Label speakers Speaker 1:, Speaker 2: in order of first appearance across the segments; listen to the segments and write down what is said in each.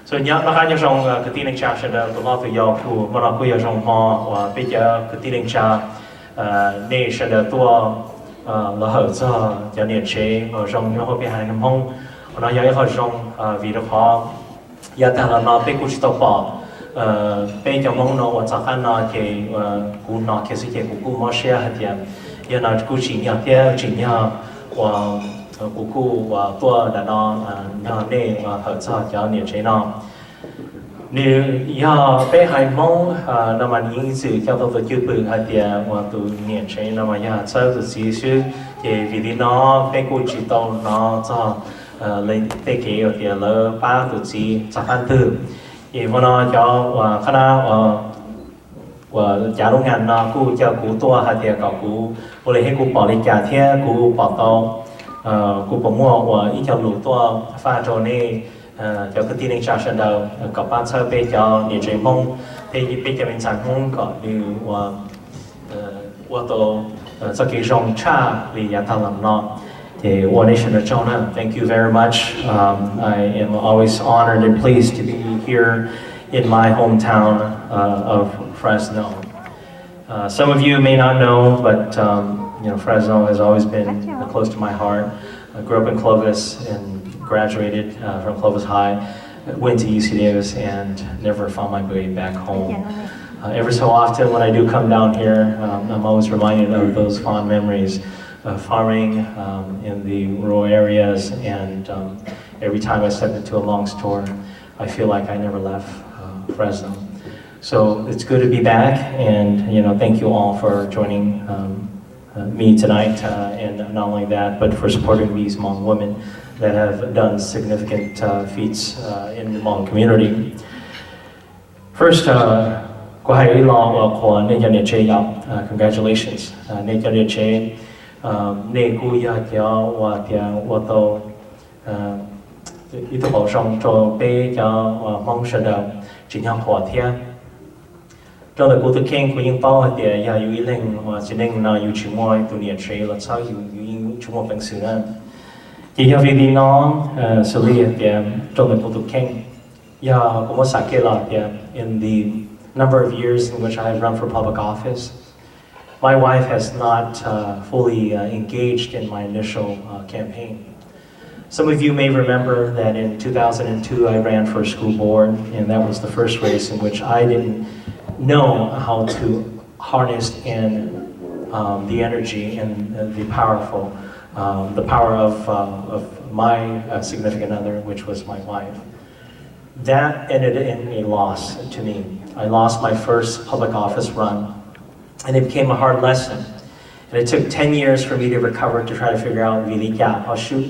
Speaker 1: So nhớ nó hay trong cái tin anh cha sẽ được lo từ giàu của mà nó cũng ở trong họ và bây giờ cái tin anh cha nên sẽ được tua là hở cho nhiệt chế ở trong những hội bị hại năm hông nóย้ายở trong vì đó họ giờ ta là nó bị cú chỉ tàu bỏ bây giờ mong nó và chắc chắn nó thì cú nó cái sự kiện cú mua xe hết tiền giờ nó cú chỉ nhà kia chỉ nhà và cú và tua là nó nên hở cho nhiệt chế nó nếu giờ bé hai mong nằm ăn những sự cho tôi chịu bự hay tiền và tôi nhiệt chế nằm ăn nhà sau tôi chỉ sư thì vì nó bé cú chỉ tàu nó cho lên tế kế ở tiền lỡ ba tôi chỉ chắc ăn từ thì nó cho và khả năng và trả đúng ngàn nó cú cho cú tua hay tiền cậu cú vô lại hết cú bỏ lên trả thế cú bỏ tàu cú bỏ mua và ít cho lũ tua pha trộn này cho cái tin anh cha sẽ đầu có ban sơ bây giờ để chơi mong thì bây giờ mình sản không có điều và tổ cho cái dòng cha vì nhà thằng làm nó thì One Nation ở trong đó. Thank you very much. I am always honored and pleased to be here in my hometown of Fresno. Some of you may not know, but you know, Fresno has always been close to my heart. I grew up in Clovis and graduated from Clovis High, went to UC Davis, and never found my way back home. Every so often when I do come down here, I'm always reminded of those fond memories of farming in the rural areas, and every time I step into a Hmong store, I feel like I never left Fresno. So it's good to be back, and you know, thank you all for joining me tonight, and not only that, but for supporting these Hmong women that have done significant feats in the Hmong community. First, congratulations. Trong đời của tôi khen của những bao thì ya yu iling và chỉ nên là yu chịu môi tụi nhiệt chế là sao yu chịu môi bằng sựนั้นthì ya vì nó xử lý thì trong đời của tôi khen ya cũng có sạc kê là thì in the number of years in which I have run for public office, my wife has not fully engaged in my initial campaign. Some of you may remember that in 2002 I ran for a school board, and that was the first race in which I didn't know how to harness in the energy and the power of my significant other, which was my wife. That ended in a loss to me. I lost my first public office run, and it became a hard lesson. And it took 10 years for me to recover to try to figure out vilika how shoot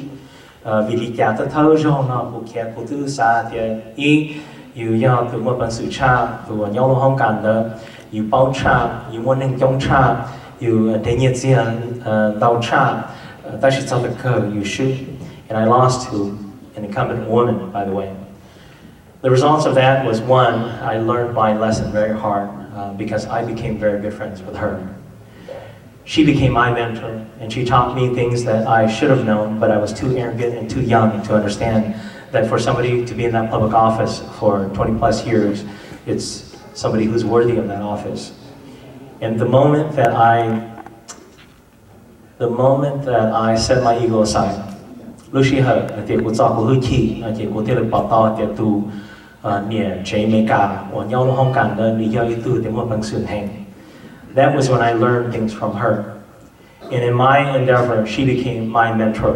Speaker 1: vilika ta thâu jong na bu kia ku tu sa tia I you ya tu mo ban su cha tu nhau lo hong kan de you bao cha you mo ning jong cha you de nie jian dao cha ta shi zao de ke you shoot, and I lost to an incumbent woman, by the way. The results of that was, one, I learned my lesson very hard because I became very good friends with her. She became my mentor, and she taught me things that I should have known, but I was too arrogant and too young to understand that for somebody to be in that public office for 20 plus years, it's somebody who's worthy of that office. And the moment that I set my ego aside, lúc khi hở thì cô cho cô hơi khí, thì cô thấy là bảo to thì tu nhẹ chế mấy cả, và nhau nó không cần đơn lý do ý từ thì một bằng sự hành. That was when I learned things from her, and in my endeavor, she became my mentor.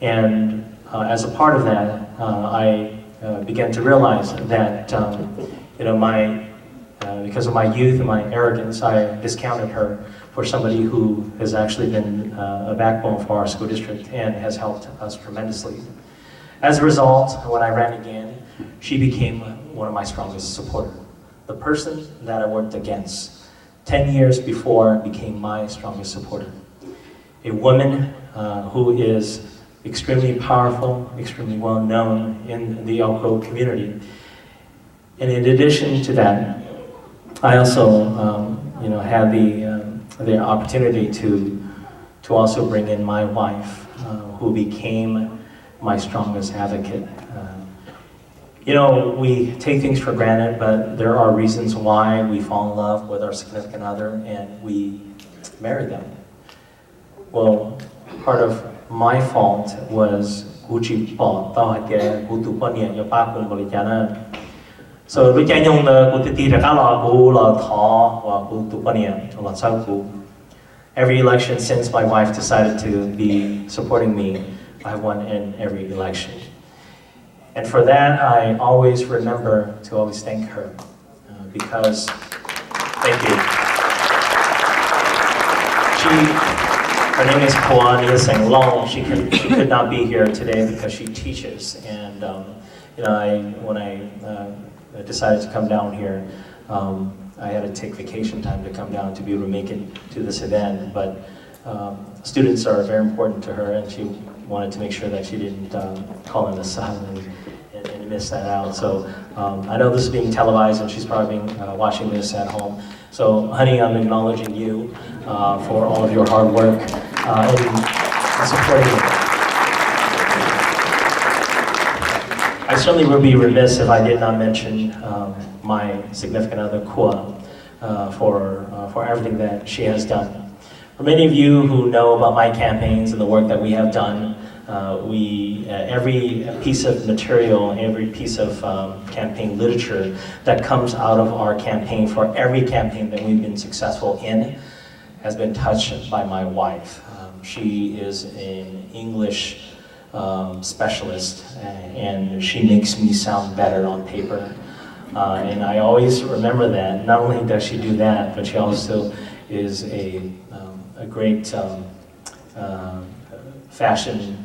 Speaker 1: And as a part of that, I began to realize that you know, because of my youth and my arrogance, I discounted her for somebody who has actually been a backbone for our school district and has helped us tremendously. As a result, when I ran again, she became one of my strongest supporters. The person that I worked against 10 years before became my strongest supporter. A woman who is extremely powerful, extremely well known in the Elk Grove community. And in addition to that, I also you know, had the opportunity to also bring in my wife, who became my strongest advocate. You know, we take things for granted, but there are reasons why we fall in love with our significant other and we marry them. Well, part of my fault was so lúc cha nhung là cụ ti ra cá lò cụ là thọ và cụ tụ quan niệm là sao cụ. Every election since my wife decided to be supporting me, I won in every election. And for that, I always remember to always thank her because, thank you. Her name is Kwan Seng Long. She could not be here today because she teaches. And you know, when I decided to come down here, I had to take vacation time to come down to be able to make it to this event. But students are very important to her, and she wanted to make sure that she didn't call in the sun and miss that out. So I know this is being televised, and she's probably watching this at home. So, honey, I'm acknowledging you for all of your hard work and supporting me. I certainly would be remiss if I did not mention my significant other, Kua, for everything that she has done. For many of you who know about my campaigns and the work that we have done, every piece of material, every piece of campaign literature that comes out of our campaign for every campaign that we've been successful in has been touched by my wife. She is an English specialist, and she makes me sound better on paper. And I always remember that. Not only does she do that, but she also is a great fashion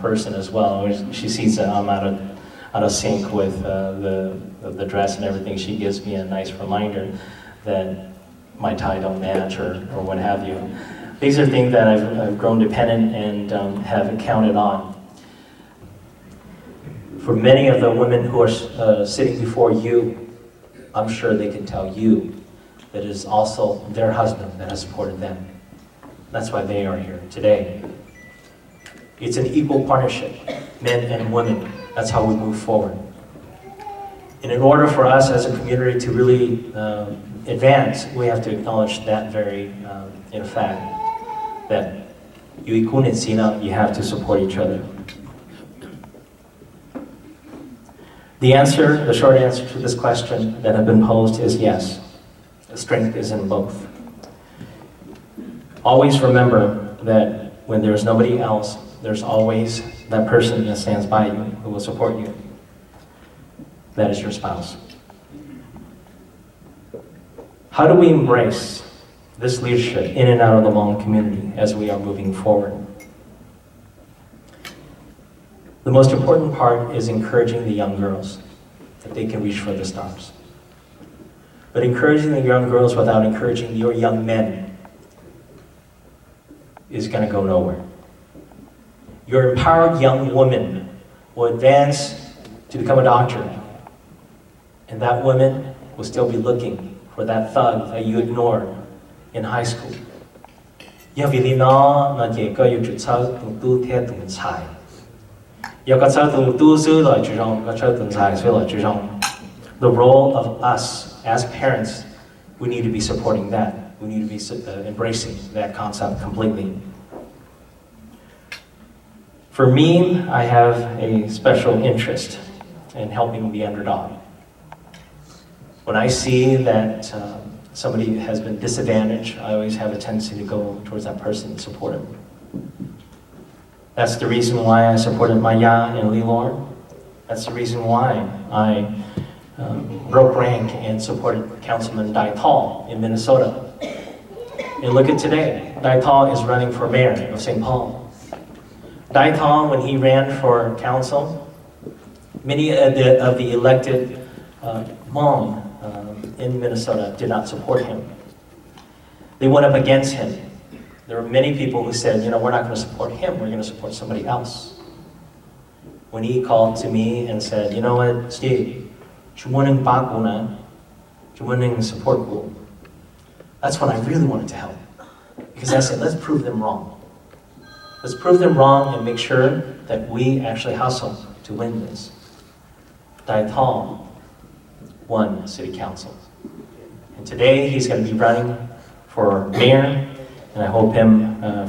Speaker 1: person as well. She sees that I'm out of sync with the dress and everything. She gives me a nice reminder that my tie don't match or what have you. These are things that I've grown dependent and have counted on. For many of the women who are sitting before you, I'm sure they can tell you that it is also their husband that has supported them. That's why they are here today. It's an equal partnership, men and women. That's how we move forward. And in order for us as a community to really advance, we have to acknowledge that very fact, that you have to support each other. The short answer to this question that has been posed is yes. The strength is in both. Always remember that when there's nobody else, there's always that person that stands by you who will support you. That is your spouse. How do we embrace this leadership in and out of the Hmong community as we are moving forward? The most important part is encouraging the young girls that they can reach for the stars. But encouraging the young girls without encouraging your young men is going to go nowhere. Your empowered young woman will advance to become a doctor, and that woman will still be looking for that thug that you ignored in high school. The role of us as parents, we need to be supporting that. We need to be embracing that concept completely. For me, I have a special interest in helping the underdog. When I see that somebody has been disadvantaged, I always have a tendency to go towards that person and support him. That's the reason why I supported Maya and Lilor. That's the reason why I broke rank and supported Councilman Dai Tall in Minnesota. And look at today, Dai Tall is running for mayor of St. Paul. Dai Tall, when he ran for council, many of the elected Hmong in Minnesota did not support him. They went up against him. There were many people who said, we're not going to support him, we're going to support somebody else. When he called to me and said, you know what, Steve, support pool. That's when I really wanted to help. Because I said, let's prove them wrong. Let's prove them wrong and make sure that we actually hustle to win this. Dai Thong won City Council. And today he's going to be running for mayor, and I hope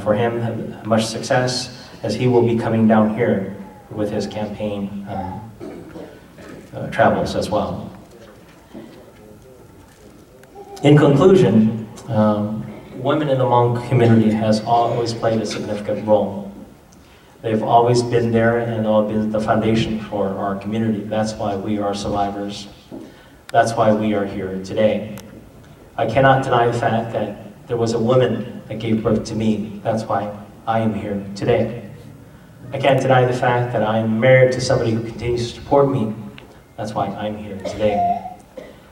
Speaker 1: for him much success as he will be coming down here with his campaign travels as well. In conclusion, women in the Hmong community has always played a significant role. They've always been there and all been the foundation for our community. That's why we are survivors. That's why we are here today. I cannot deny the fact that there was a woman that gave birth to me. That's why I am here today. I can't deny the fact that I'm married to somebody who continues to support me. That's why I'm here today.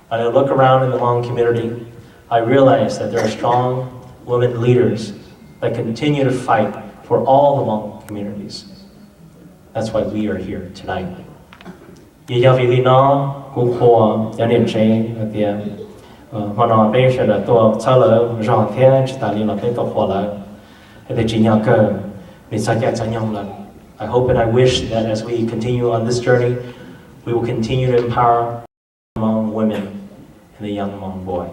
Speaker 1: When I look around in the Hmong community, I realize that there are strong women leaders that continue to fight for all the Hmong communities. That's why we are here tonight. I hope and I wish that as we continue on this journey, we will continue to empower Hmong women and the young Hmong boy.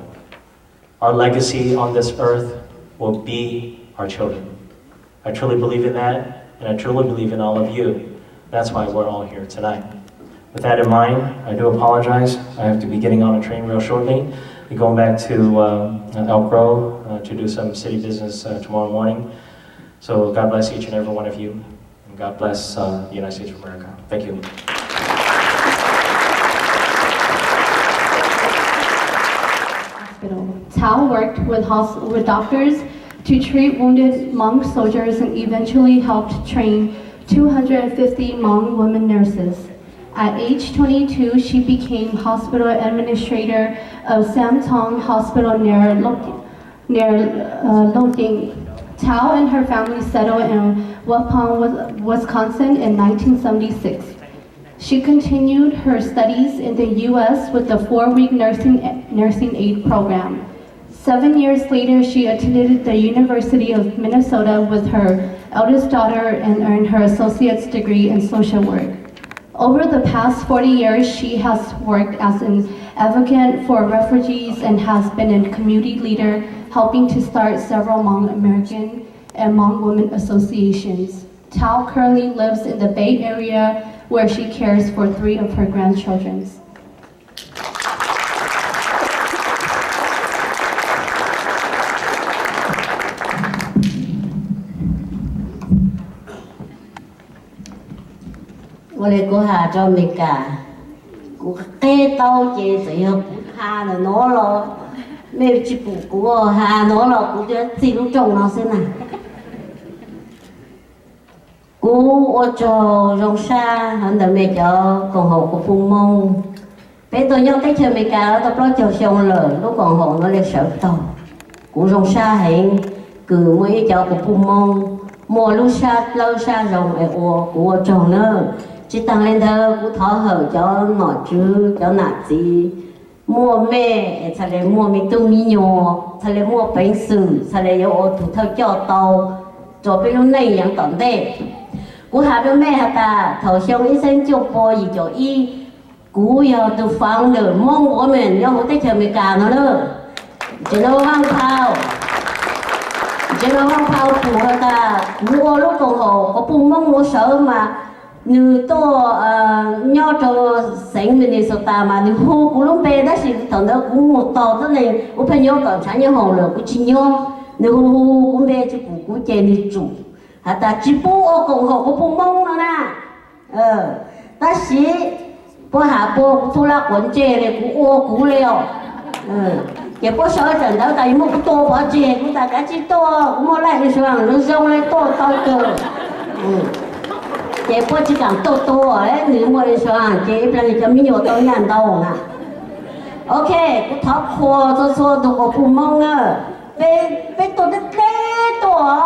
Speaker 1: Our legacy on this earth will be our children. I truly believe in that, and I truly believe in all of you. That's why we're all here tonight. With that in mind, I do apologize. I have to be getting on a train real shortly. We're going back to Elk Grove to do some city business tomorrow morning. So God bless each and every one of you, and God bless the United States of America. Thank you.
Speaker 2: Tao worked with doctors to treat wounded Hmong soldiers and eventually helped train 250 Hmong women nurses. At age 22, she became hospital administrator of Sam Tong Hospital near Loding. Tao and her family settled in Waupun, Wisconsin in 1976. She continued her studies in the U.S. with the 4-week nursing aid program. 7 years later, she attended the University of Minnesota with her eldest daughter and earned her associate's degree in social work. Over the past 40 years, she has worked as an advocate for refugees and has been a community leader, helping to start several Hmong American and Hmong women associations. Tao currently lives in the Bay Area, where she cares for 3 of her grandchildren.
Speaker 3: Cô Hà cho mình cả cô kê tao chế rồi cô Hà là nó lo mẹ chỉ phụ cô Hà nó lo cô cho gì lúc chồng nó xem nào cô ở cho rong xa hắn đã mẹ cho còn hậu của Phùng Mông bé tôi nhớ tới chơi mẹ cả tôi lo cho xong lời lúc còn hậu nó lên sợ tàu cô rong xa hẹn cứ mới cho của Phùng Mông mùa lúc xa lâu xa rong ở của chồng nữa chỉ tăng lên thơ cũng thọ hở cho nọ chứ cho nạt gì mua mẹ sao lại mua mi tu mi nhỏ sao lại mua bánh sừ sao lại yêu thủ thơ cho tàu cho bên lúc này yang tận đây cũng hạ bên mẹ hạ ta thầu xong医生就播gì cho y cũng yêu từ phang được mong của mình yêu hỗ trợ chờ mình cả nó nữa chỉ nó vang thao chỉ nó vang thao của hạ ta mua lúc còn hồ có bung mong mua sợ mà như tôi nhau cho sinh Minnesota mà như hồ cũng lúc bé đó thì thằng đó cũng một tàu rất là cũng phải nhau tàu sáng nhau hồ rồi cũng chỉ nhau như hồ cũng bé chứ cũng chơi đi chủ hả ta chỉ bố ở cùng hồ cũng bung mông nữa nè ta chỉ bố hạ bố cũng thu la quấn chơi này cũng ô cũng leo cái bố sợ trận đó tại một cái tô bỏ chơi cũng ta cả chỉ tô cũng mua lại cái số hàng nó rong lên tô to cơ chế bố chỉ cần tô ấy nếu mua đi số hàng chế là cho mình nhiều tô nhàn đâu nè ok cũng tháo khô tôi xô tôi có phù mông nữa bé tôi đất té tôi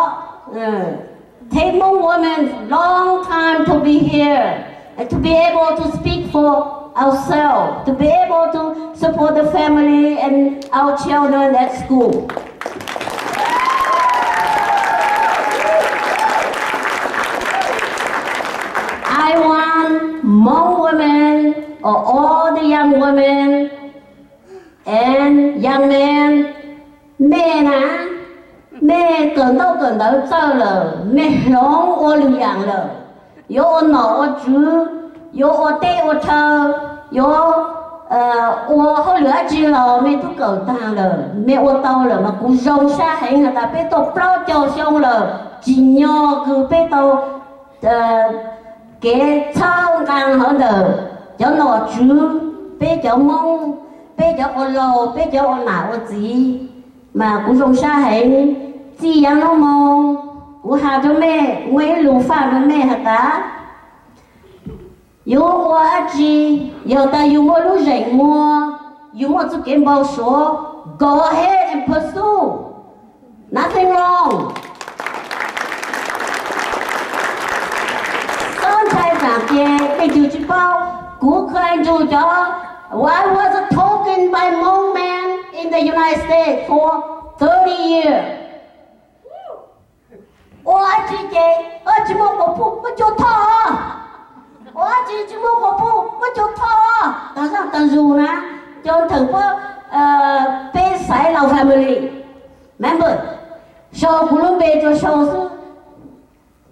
Speaker 3: take Hmong women long time to be here and to be able to speak for ourselves, to be able to support the family and our children at school. I want Hmong women or and young man, mẹ nà, mẹ cần đâu cho lờ, mẹ hướng ô lưu yang lờ, yo ô nọ ô chú, yo ô tê ô thơ, yo ô hô lửa chi lò, mẹ tu cầu tàng lờ, mẹ ô tàu lờ mà cũng rong xa hay người ta bé tàu bao cho xong lờ, chỉ nhỏ cứ bé tàu cái thao càng hơn lờ, cho nọ chú, bé cho mông, bé cho ô lô, bé cho ô nào ô gì, mà cũng rong xa hay, chỉ yang nó mông, cũng hà cho mẹ, nguyễn lù pha cho mẹ hả ta. Yo hoa chi, yo ta yo mua lu rảnh mua, yo mua cho kiếm bao số, go ahead and pursue, nothing wrong. Son trai vàng kia, cái chú chỉ bao, cú khơi chú cho, I was a token by Hmong man in the United States for 30 years. Hoa chi chế, chỉ mua cổ phụ, mà chú thọ. Ủa chị mua cổ phụ, có chỗ thọ. Tại sao tần dù nè, cho thử có bê sải lầu family member. Sau cú luôn bê cho sau sư.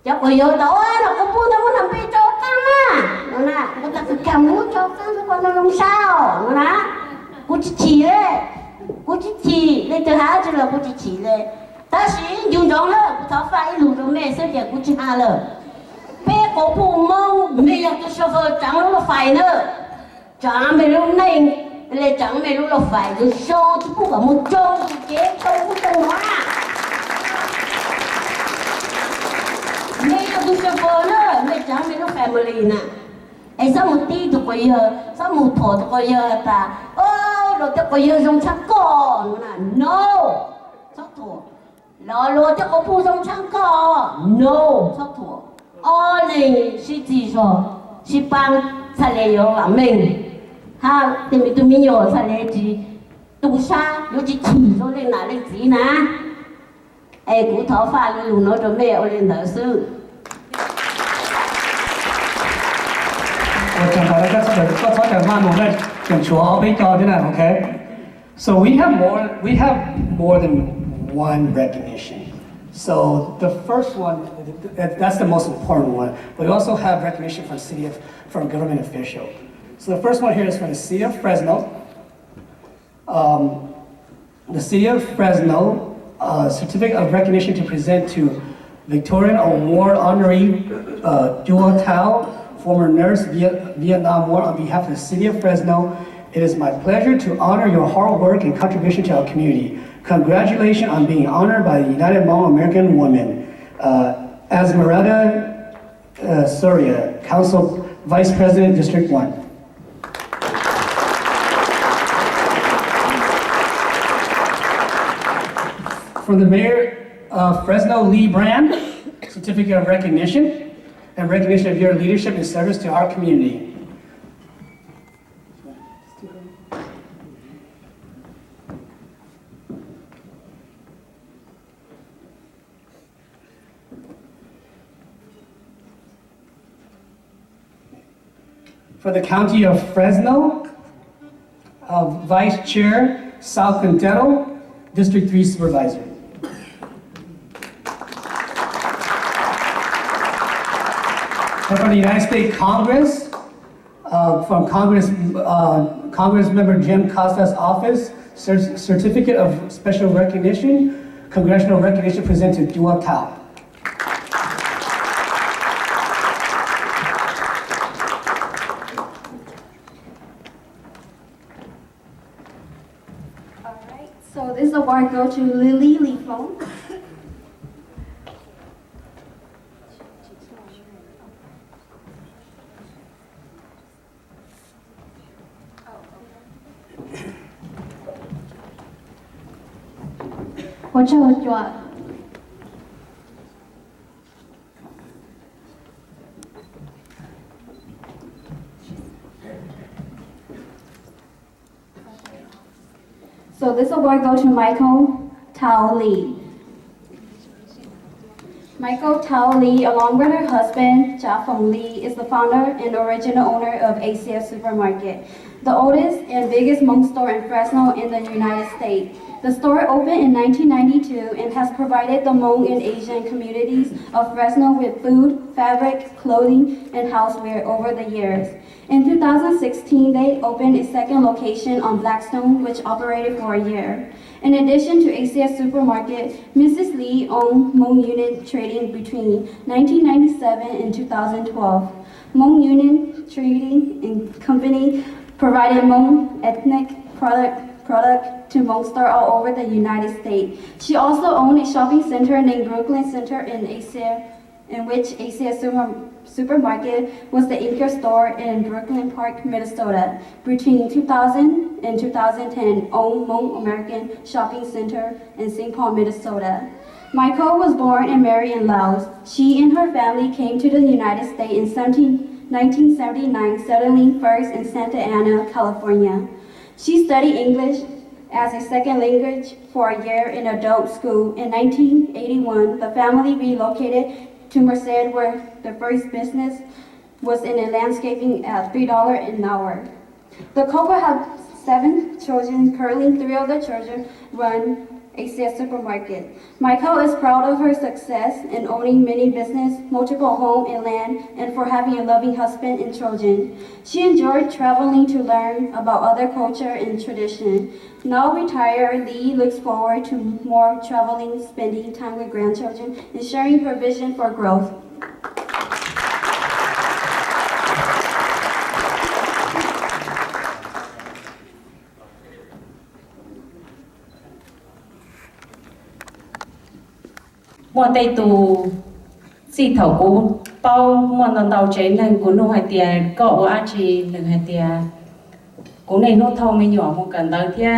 Speaker 3: Chắc có yếu tố là cổ phụ nó muốn làm bê cho căng á. Nó nè, nó ta cứ cầm muốn cho căng cho con nó không sao. Nó nè, cú chỉ đấy. Cú chỉ, lấy từ há chứ là cú chỉ đấy. Ta sĩ dùng giống lơ, cú thọ phải lù cho mẹ sẽ kìa cú chỉ hà lơ. Bé cổ phụ mông, mẹ dọc cho chauffeur trắng lúc là phải nữa. Trắng mẹ lúc này, lê trắng mẹ lúc là phải rồi show chứ không phải một trâu, chế trâu của trâu hóa. Mẹ dọc cho chauffeur nữa, mẹ trắng mẹ lúc family nè. Ê sao một tí tụi có giờ, sao một thổ tụi có giờ ta. Rồi tụi có giờ trong chắc con nè, no. Chắc thổ. Rồi tụi có phụ trong chắc con, no. Chắc thổ. All này sĩ chỉ cho sĩ bằng sản lệ yếu là mình ha tìm tụi mình yếu sản lệ chỉ tụ xa yếu chỉ cho lên là lên gì nè ai cũng tháo pha luôn nói cho mẹ ở lên thở sư.
Speaker 4: Chẳng phải là có cho chẳng hạn một lần chẳng chúa ở bên cho thế này, okay? So we have more than one recognition. So the first one, that's the most important one, but we also have recognition from government official. So the first one here is from the city of Fresno. The city of Fresno certificate of recognition to present to Victorian Award honoree Dua Tao, former nurse, Vietnam War. On behalf of the city of Fresno, it is my pleasure to honor your hard work and contribution to our community. Congratulations on being honored by the United Hmong American Women. Esmeralda Soria, Council Vice President, District 1. From the Mayor of Fresno, Lee Brand, Certificate of Recognition and recognition of your leadership and service to our community. For the County of Fresno, Vice Chair Sal Quintero, District 3 Supervisor. And from the United States Congress, from Congress Member Jim Costa's office, Certificate of Special Recognition, Congressional Recognition presented to Dua Tao.
Speaker 2: So this award goes to Lily Lee Fong. So this award goes to Michael Tao Lee. Michael Tao Lee, along with her husband, Jia Feng Lee, is the founder and original owner of ACS Supermarket. the oldest and biggest Hmong store in Fresno in the United States. The store opened in 1992 and has provided the Hmong and Asian communities of Fresno with food, fabric, clothing, and houseware over the years. In 2016, they opened a second location on Blackstone, which operated for a year. In addition to ACS Supermarket, Mrs. Lee owned Hmong Unit Trading between 1997 and 2012. Hmong Union Trading and Company provided Hmong ethnic product to Hmong stores all over the United States. She also owned a shopping center named Brooklyn Center in which ACS Supermarket was the anchor store in Brooklyn Park, Minnesota. Between 2000 and 2010, owned Hmong American Shopping Center in St. Paul, Minnesota. Michael was born and married in Laos. She and her family came to the United States in 1979, settling first in Santa Ana, California. She studied English as a second language for a year in adult school. In 1981, the family relocated to Merced, where the first business was in a landscaping at $3 an hour. The couple have 7 children. Currently, 3 of the children run ACS Supermarket. Michael is proud of her success in owning many business, multiple homes and land, and for having a loving husband and children. She enjoyed traveling to learn about other culture and tradition. Now retired, Lee looks forward to more traveling, spending time with grandchildren, and sharing her vision for growth.
Speaker 5: Mua tay tù si thầu cú bao mua tàu tàu chế nên cú nô hai tiền cậu á chỉ đừng hai tiền cú này nô thâu mới nhỏ một cần tới thia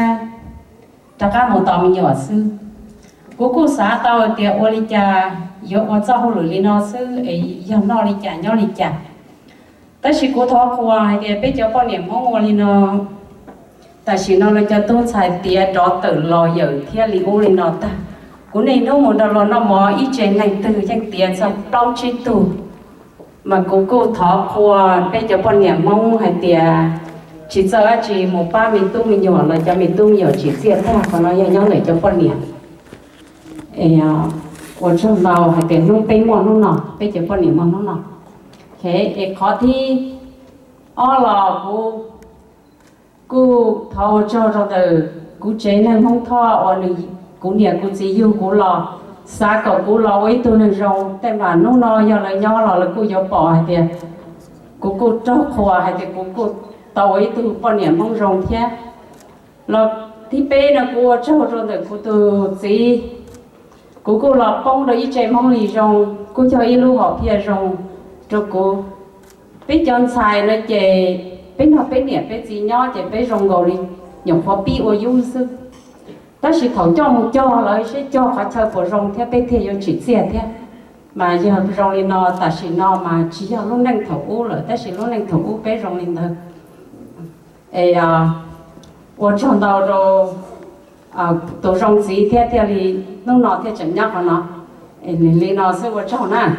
Speaker 5: ta cá một tàu mới nhỏ sư cú xã tàu tiền ô li cha yếu ô cho hồ lưỡi nó sư ấy yam nó li cha nhau li cha ta chỉ cú thọ qua hai tiền bây giờ bao niệm mong ô li nó ta chỉ nó là cho tôi xài tiền đó tự lo giờ thia li ô li nó ta cú này nó một đầu nó mò ít chuyện này từ chẳng tiền xong đau chết tù mà cú thọ qua bây giờ bọn nhà mong hay tiền chỉ sợ chỉ một ba mình tu mình nhỏ là cho mình tu nhỏ chỉ riêng thôi còn nó nhau này cho bọn nhà của trong đầu hay tiền nung bay mò nung nọ bây giờ bọn nhà mong nung nọ thế khó thi là cú thọ cho từ cú chế này không thọ ở này cú nhà cú chỉ yêu cú lò xa cầu cú lò ấy tôi nên rongแต่ว่านู้นgiờ là nhỏ là cú giờ bỏ hay tiền cú cho khoa hay tiền cú tàu ấy tôi bọn nhà mong rong thế là thì bé là cú cho rồi để cú tôi chỉ cú là bông rồi ít chạy mong lì rong cú cho ít lúc học kia rong cho cú bé chọn xài nó chạy bé nó bé nhẹ bé chỉ nhỏ chạy bé rong gầu đi nhộng khó bị ô dung sức ta chỉ thấu cho một cho lại sẽ cho phải chơi bộ rong theo bên theo chỉ xe theo mà giờ rong lên nó ta chỉ nó mà chỉ là lúc năng thấu u rồi ta chỉ lúc năng thấu u bé rong lên thôi ấy我唱到rồi tổ rong gì theo theo thì lúc nào theo chẳng nhắc nó lên nó sẽ 我唱呢